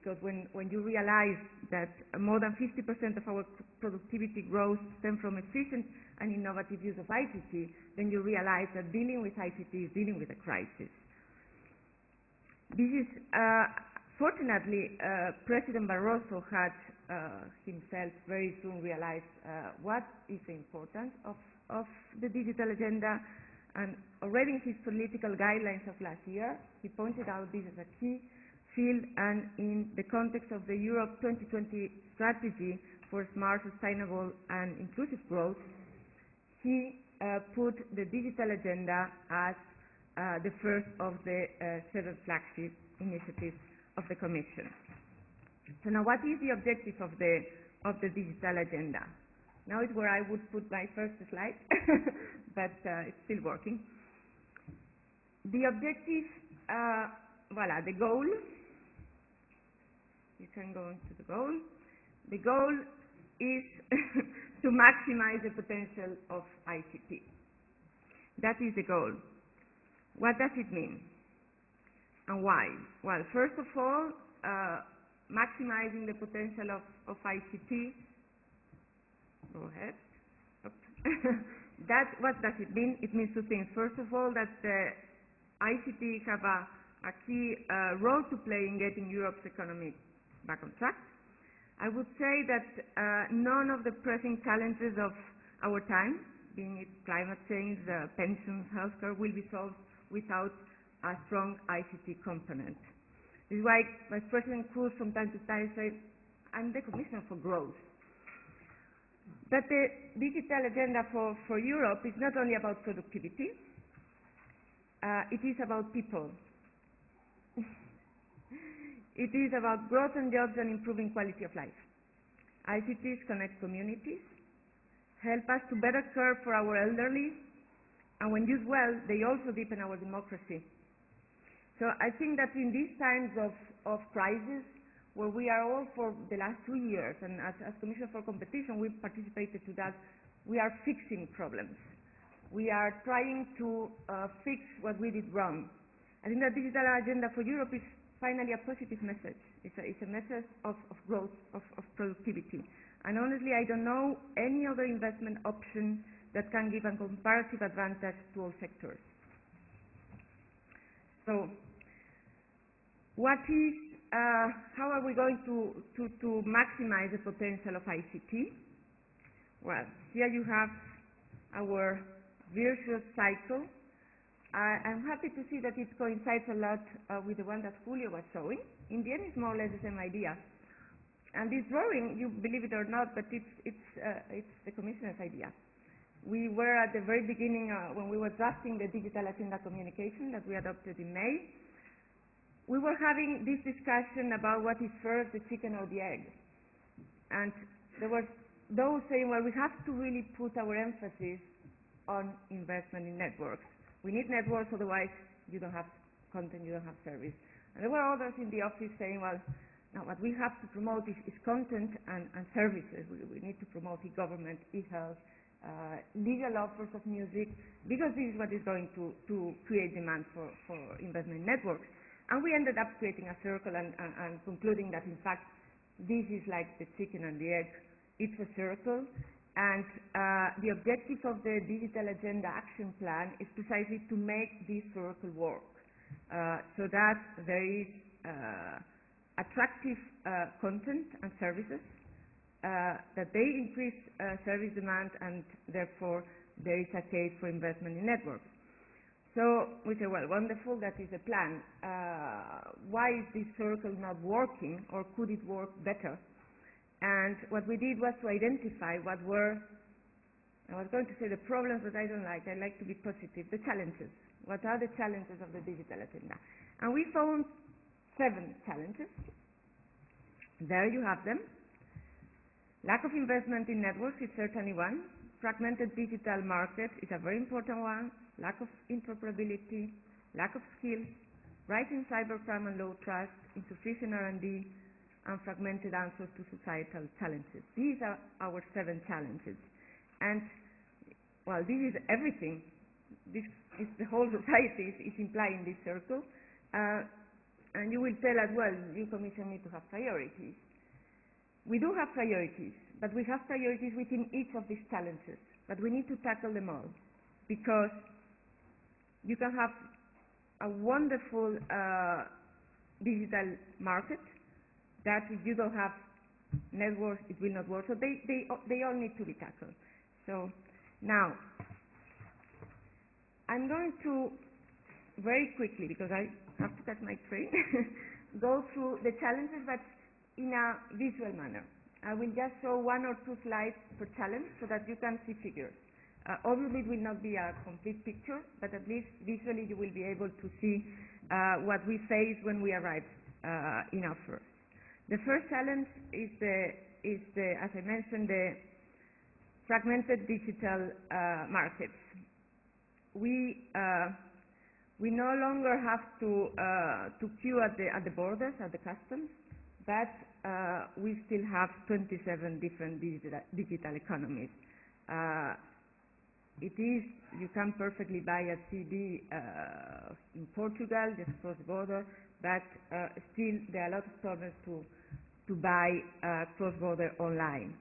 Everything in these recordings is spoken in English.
because when you realize that more than 50% of our productivity growth stems from efficient and innovative use of ICT, then you realize that dealing with ICT is dealing with a crisis. This is, fortunately, President Barroso had himself very soon realized what is the importance of the digital agenda, and already in his political guidelines of last year, he pointed out this as a key field, and in the context of the Europe 2020 strategy for smart, sustainable and inclusive growth, he put the digital agenda as the first of the 7 flagship initiatives of the Commission. So now what is the objective of the digital agenda? Now is where I would put my first slide, but it's still working. The objective, voila, the goal, you can go into the goal. The goal is to maximize the potential of ICT. That is the goal. What does it mean? And why? Well, first of all, maximizing the potential of ICT. Go ahead. What does it mean? It means 2 things. First of all, that ICT have a key role to play in getting Europe's economy back on track. I would say that none of the pressing challenges of our time, being it climate change, pensions, healthcare, will be solved without a strong ICT component. This is why Vice President Cruz from time to time says, I'm the Commissioner for Growth. But the digital agenda for Europe is not only about productivity, it is about people. It is about growth and jobs and improving quality of life. ICTs connect communities, help us to better care for our elderly, and when used well, they also deepen our democracy. So I think that in these times of crisis, where we are all for the last 2 years, and as Commissioner for Competition, we've participated to that, we are fixing problems. We are trying to fix what we did wrong. I think the digital agenda for Europe is finally a positive message. It's a message of growth, of productivity. And honestly, I don't know any other investment option that can give a comparative advantage to all sectors. So, how are we going to maximize the potential of ICT? Well, here you have our virtuous cycle. I'm happy to see that it coincides a lot with the one that Julio was showing. In the end, it's more or less the same idea. And this drawing, you believe it or not, but it's the Commissioner's idea. We were at the very beginning, when we were drafting the digital agenda communication that we adopted in May, we were having this discussion about what is first, the chicken or the egg. And there were those saying, well, we have to really put our emphasis on investment in networks. We need networks, otherwise you don't have content, you don't have service. And there were others in the office saying, well, now what we have to promote is content and services. We need to promote e-government, e-health, legal offers of music, because this is what is going to create demand for investment in networks. And we ended up creating a circle and concluding that, in fact, this is like the chicken and the egg. It's a circle. And the objective of the Digital Agenda Action Plan is precisely to make this circle work, so that there is attractive content and services, that they increase service demand, and therefore there is a case for investment in networks. So we say, well, wonderful, that is a plan. Why is this circle not working, or could it work better? And what we did was to identify what were, I was going to say the problems, but I don't like, I like to be positive, the challenges. What are the challenges of the digital agenda? And we found 7 challenges. There you have them. Lack of investment in networks is certainly one. Fragmented digital market is a very important one. Lack of interoperability, lack of skills, rising cybercrime and low trust, insufficient R&D, and fragmented answers to societal challenges. These are our 7 challenges. And, well, this is everything. This is the whole society is implying this circle. And you will tell us, well, you Commission need to have priorities. We do have priorities, but we have priorities within each of these challenges. But we need to tackle them all, because you can have a wonderful digital market that if you don't have networks, it will not work. So they all need to be tackled. So now, I'm going to very quickly, because I have to catch my train, go through the challenges, but in a visual manner. I will just show 1 or 2 slides per challenge so that you can see figures. Obviously, it will not be a complete picture, but at least visually you will be able to see what we face when we arrive in our first. The first challenge is as I mentioned, the fragmented digital markets. We no longer have to queue at the borders, at the customs, but we still have 27 different digital economies. You can perfectly buy a CD in Portugal, just across the border, but still there are a lot of problems to buy cross-border online.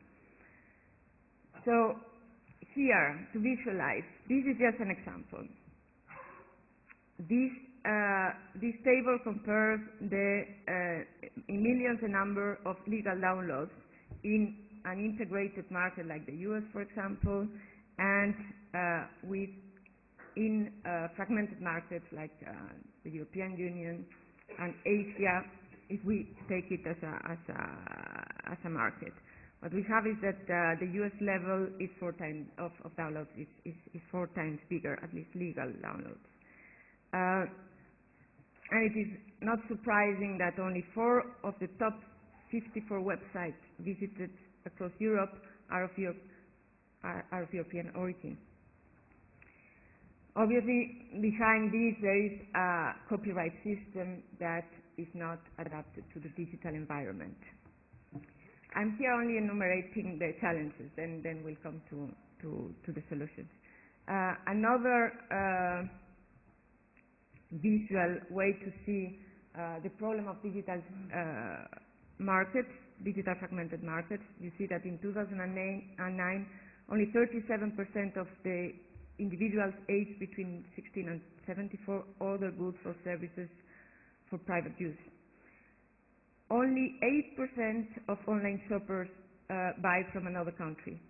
So here, to visualize, this is just an example. This table compares in millions the number of legal downloads in an integrated market like the US, for example, and in fragmented markets like the European Union and Asia, if we take it as a market. What we have is that the US level is 4 times of downloads is 4 times bigger, at least legal downloads. And it is not surprising that only 4 of the top 54 websites visited across Europe are of European origin. Obviously, behind this there is a copyright system that is not adapted to the digital environment. I'm here only enumerating the challenges, then we'll come to the solutions. Another visual way to see the problem of digital markets, digital fragmented markets. You see that in 2009, only 37% of the individuals aged between 16 and 74 order goods or services for private use. Only 8% of online shoppers buy from another country.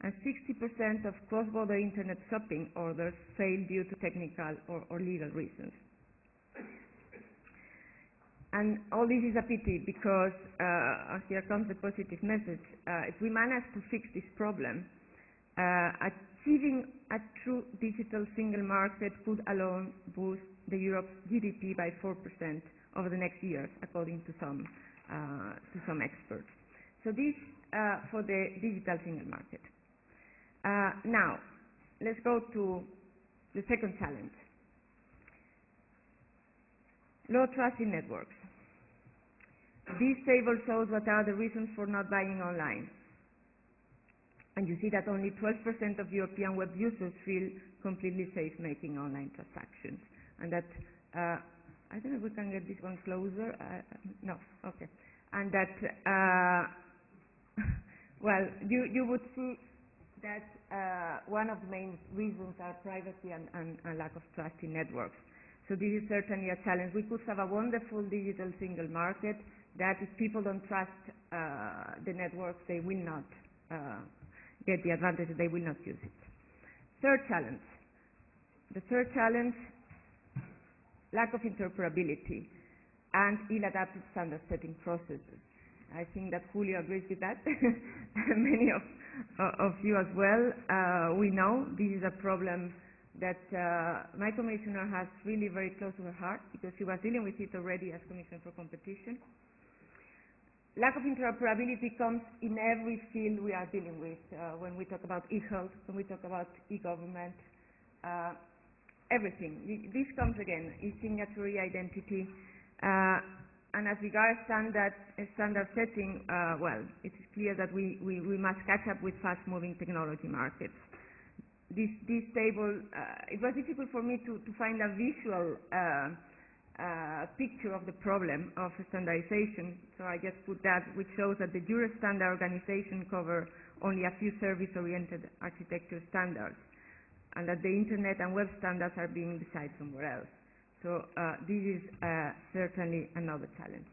And 60% of cross-border internet shopping orders fail due to technical or legal reasons. And all this is a pity because, here comes the positive message, if we manage to fix this problem, achieving a true digital single market could alone boost the Europe's GDP by 4% over the next years, according to some experts. So this for the digital single market. Now, let's go to the second challenge. Low trust in networks. This table shows what are the reasons for not buying online. And you see that only 12% of European web users feel completely safe making online transactions. And that, I don't know if we can get this one closer. No, okay. And that, well, you would see that one of the main reasons are privacy and lack of trust in networks. So this is certainly a challenge. We could have a wonderful digital single market that if people don't trust the networks, they will not get the advantage, they will not use it. Third challenge. The third challenge, lack of interoperability and ill-adapted standard setting processes. I think that Julio agrees with that. Many of you as well. We know this is a problem that my commissioner has really very close to her heart because she was dealing with it already as Commissioner for Competition. Lack of interoperability comes in every field we are dealing with. When we talk about e-health, when we talk about e-government, everything. This comes again, e-signatory identity. And as regards standard setting, well, it is clear that we must catch up with fast-moving technology markets. This table, it was difficult for me to find a visual picture of the problem of standardization. So I just put that, which shows that the Euro standard organization cover only a few service-oriented architecture standards, and that the Internet and web standards are being decided somewhere else. So this is certainly another challenge.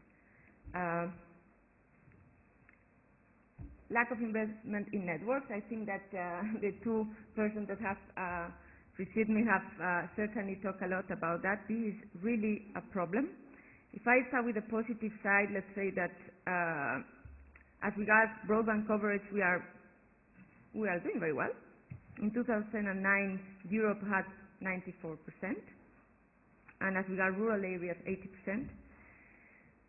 Lack of investment in networks. I think that the two persons that have preceded me have certainly talked a lot about that. This is really a problem. If I start with the positive side, let's say that as regards broadband coverage, we are doing very well. In 2009, Europe had 94%, and as regards rural areas, 80%.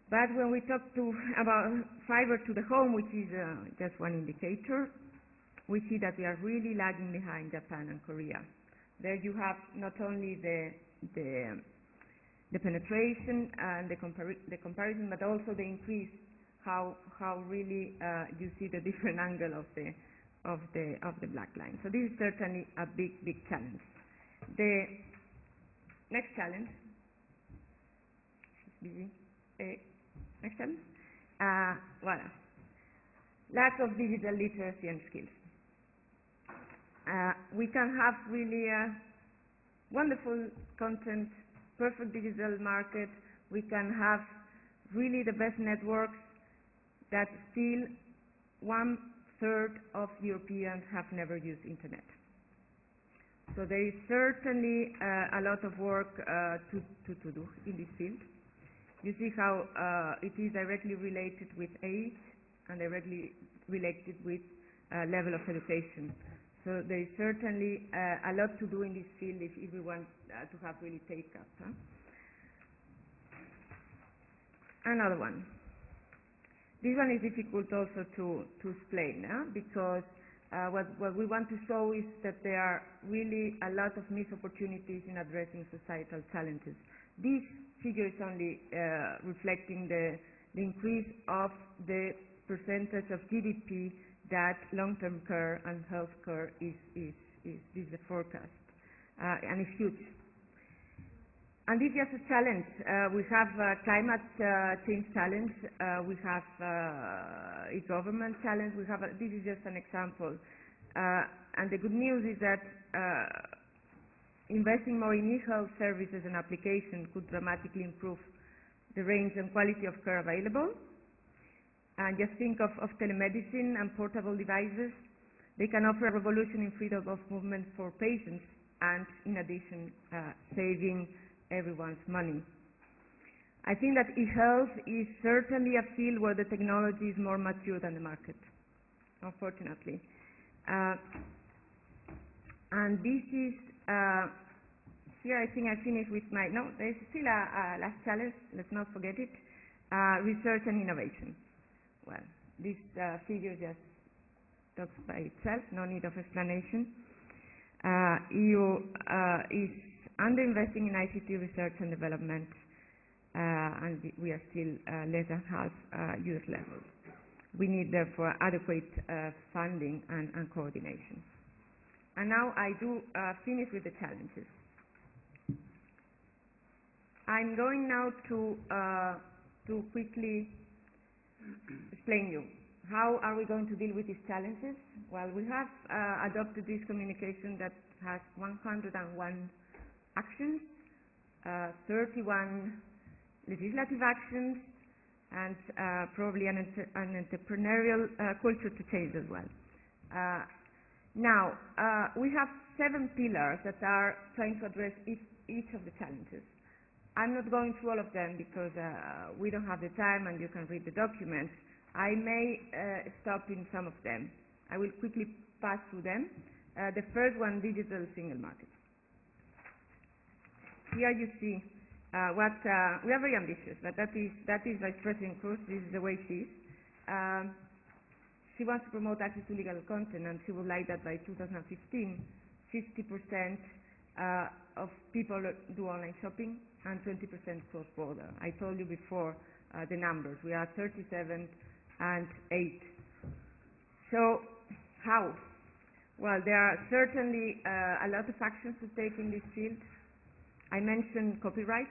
But when we talk about fiber to the home, which is just one indicator, we see that we are really lagging behind Japan and Korea. There you have not only the penetration and the comparison, but also the increase. How really you see the different angle of the black line. So this is certainly a big challenge. The next challenge. Next challenge. Voilà. Lack of digital literacy and skills. We can have really wonderful content, perfect digital market. We can have really the best networks, that still 1/3 of Europeans have never used Internet. So there is certainly a lot of work to do in this field. You see how it is directly related with age and directly related with level of education. So there is certainly a lot to do in this field if we want to have really take-up. Another one. This one is difficult also to explain, because what we want to show is that there are really a lot of missed opportunities in addressing societal challenges. This figure is only reflecting the increase of the percentage of GDP that long-term care and health care is the forecast, and it's huge. And this is just a challenge. We have a climate change challenge. We have e-government challenge. This is just an example. And the good news is that investing more in e-health services and applications could dramatically improve the range and quality of care available. And just think of telemedicine and portable devices. They can offer a revolution in freedom of movement for patients, and in addition, saving everyone's money. I think that e-health is certainly a field where the technology is more mature than the market, unfortunately. And this is, here I think I finished with my, no, there's still a last challenge, let's not forget it, research and innovation. Well, this figure just talks by itself, no need of explanation. EU is underinvesting in ICT research and development, and we are still less than half US level. We need therefore adequate funding and coordination. And now I do finish with the challenges. I'm going now to quickly explain you how are we going to deal with these challenges. Well, we have adopted this communication that has 101 actions, 31 legislative actions, and probably an entrepreneurial culture to change as well. Now, we have 7 pillars that are trying to address each of the challenges. I'm not going through all of them because we don't have the time and you can read the documents. I may stop in some of them. I will quickly pass through them. The first one, digital single market. Here you see what we are very ambitious, but that is Vice President Cruz. This is the way she is. She wants to promote access to legal content, and she would like that by 2015, 50% of people do online shopping and 20% cross-border. I told you before the numbers. We are 37 and 8. So how? Well, there are certainly a lot of actions to take in this field. I mentioned copyright.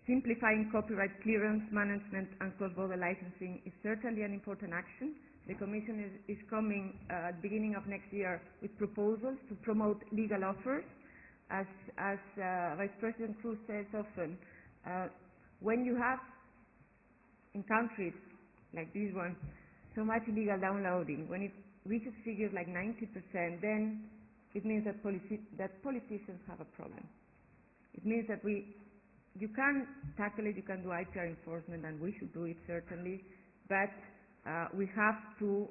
Simplifying copyright clearance, management, and cross-border licensing is certainly an important action. The Commission is coming at the beginning of next year with proposals to promote legal offers. As Vice President Cruz says often, when you have in countries like this one so much illegal downloading, when it reaches figures like 90%, then it means that politicians have a problem. It means that you can tackle it, you can do IPR enforcement, and we should do it certainly, but we have to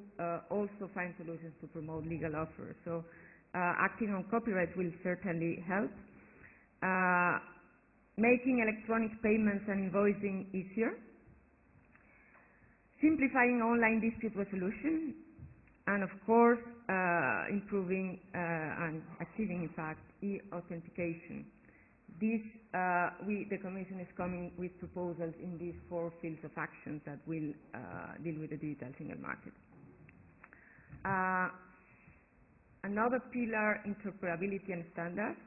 also find solutions to promote legal offers. So acting on copyright will certainly help. Making electronic payments and invoicing easier. Simplifying online dispute resolution. And of course, improving and achieving, in fact, e-authentication. This, the Commission is coming with proposals in these 4 fields of actions that will deal with the digital single market. Another pillar, interoperability and standards.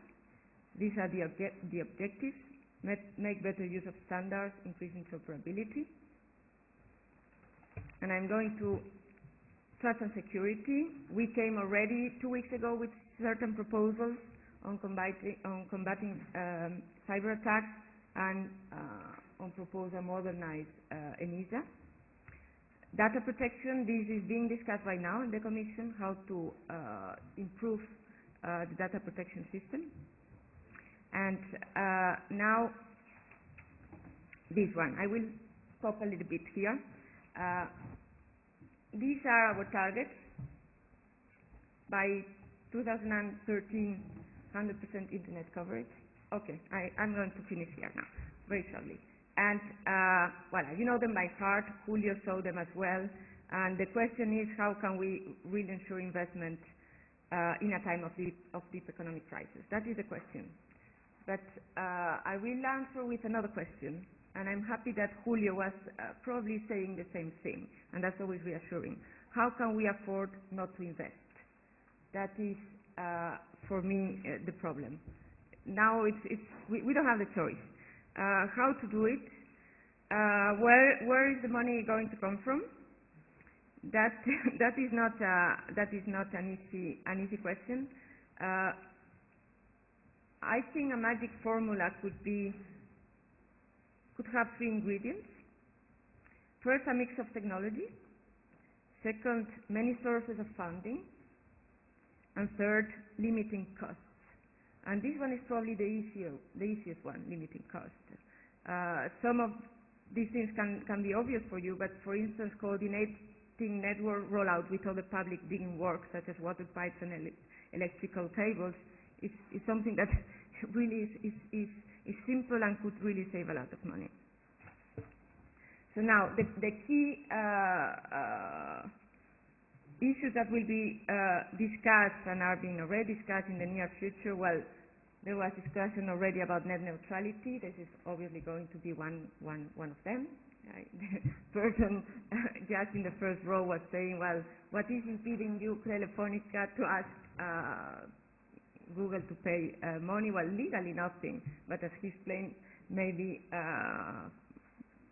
These are the objectives. Make better use of standards, increase interoperability. And I'm going to trust and security. We came already 2 weeks ago with certain proposals on combating cyber attacks and on proposal modernize ENISA. Data protection, this is being discussed right now in the Commission, how to improve the data protection system. And now this one, I will stop a little bit here. These are our targets. By 2013, 100% internet coverage. Okay, I'm going to finish here now, very shortly. And, well, you know them by heart. Julio saw them as well. And the question is, how can we really ensure investment in a time of deep economic crisis? That is the question. But I will answer with another question. And I'm happy that Julio was probably saying the same thing. And that's always reassuring. How can we afford not to invest? That is, for me, the problem. Now we don't have the choice. How to do it? Where is the money going to come from? That is not an easy question. I think a magic formula could have 3 ingredients. First, a mix of technology. Second, many sources of funding. And third, limiting costs. And this one is probably the easiest one, limiting costs. Some of these things can be obvious for you, but for instance, coordinating network rollout with other public digging work, such as water pipes and electrical cables, is something that really is simple and could really save a lot of money. So now, the key issues that will be discussed and are being already discussed in the near future, well, there was discussion already about net neutrality. This is obviously going to be one of them. The person just in the first row was saying, well, what is impeding you, Telefonica, to ask Google to pay money? Well, legally nothing, but as he explained, maybe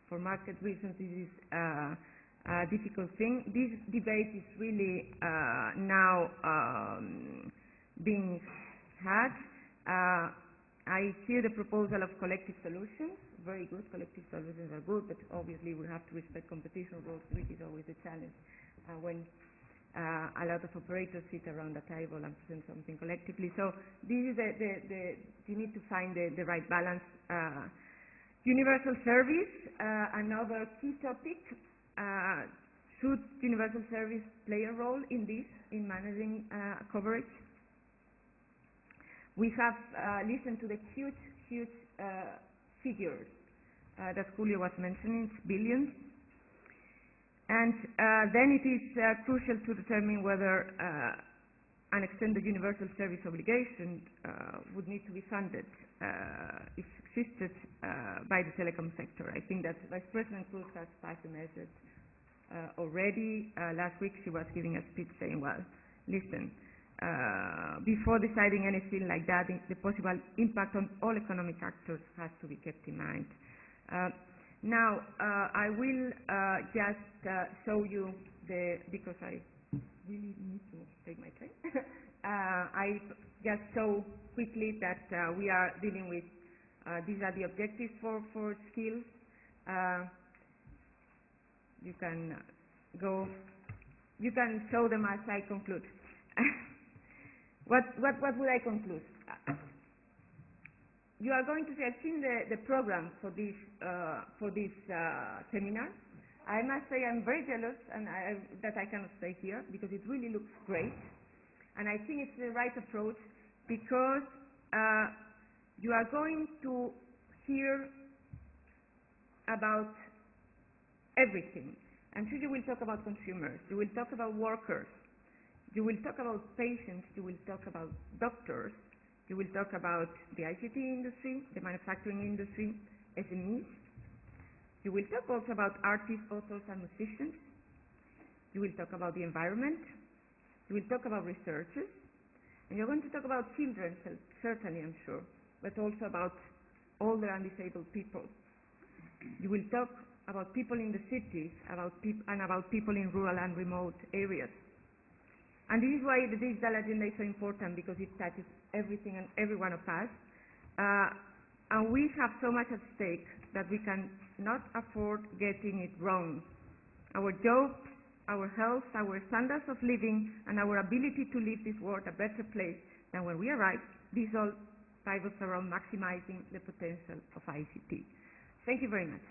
for market reasons this is a difficult thing. This debate is really now being had. I hear the proposal of collective solutions. Very good, collective solutions are good, but obviously we have to respect competition rules, which is always a challenge when a lot of operators sit around the table and present something collectively. So this is you need to find the right balance. Universal service, another key topic. Should universal service play a role in this, in managing coverage? We have listened to the huge figures that Julio was mentioning, billions. And then it is crucial to determine whether an extended universal service obligation would need to be funded if existed by the telecom sector. I think that Vice President Cruz has passed the message already. Last week she was giving a speech saying, well, listen, before deciding anything like that, the possible impact on all economic actors has to be kept in mind. Now, I will just show you because I really need to take my train. I just show quickly that we are dealing with, these are the objectives for skills. You can you can show them as I conclude. What would I conclude? You are going to see, I've seen the program for this seminar. I must say I'm very jealous that I cannot stay here because it really looks great. And I think it's the right approach because you are going to hear about everything. I'm sure you will talk about consumers, you will talk about workers, you will talk about patients, you will talk about doctors, you will talk about the ICT industry, the manufacturing industry, SMEs. You will talk also about artists, authors, and musicians. You will talk about the environment. You will talk about researchers. And you're going to talk about children, certainly, I'm sure, but also about older and disabled people. You will talk about people in the cities, and about people in rural and remote areas. And this is why the digital agenda is so important, because it touches everything and every one of us. And we have so much at stake that we can not afford getting it wrong. Our jobs, our health, our standards of living, and our ability to leave this world a better place than when we arrived, this all pivots around maximizing the potential of ICT. Thank you very much.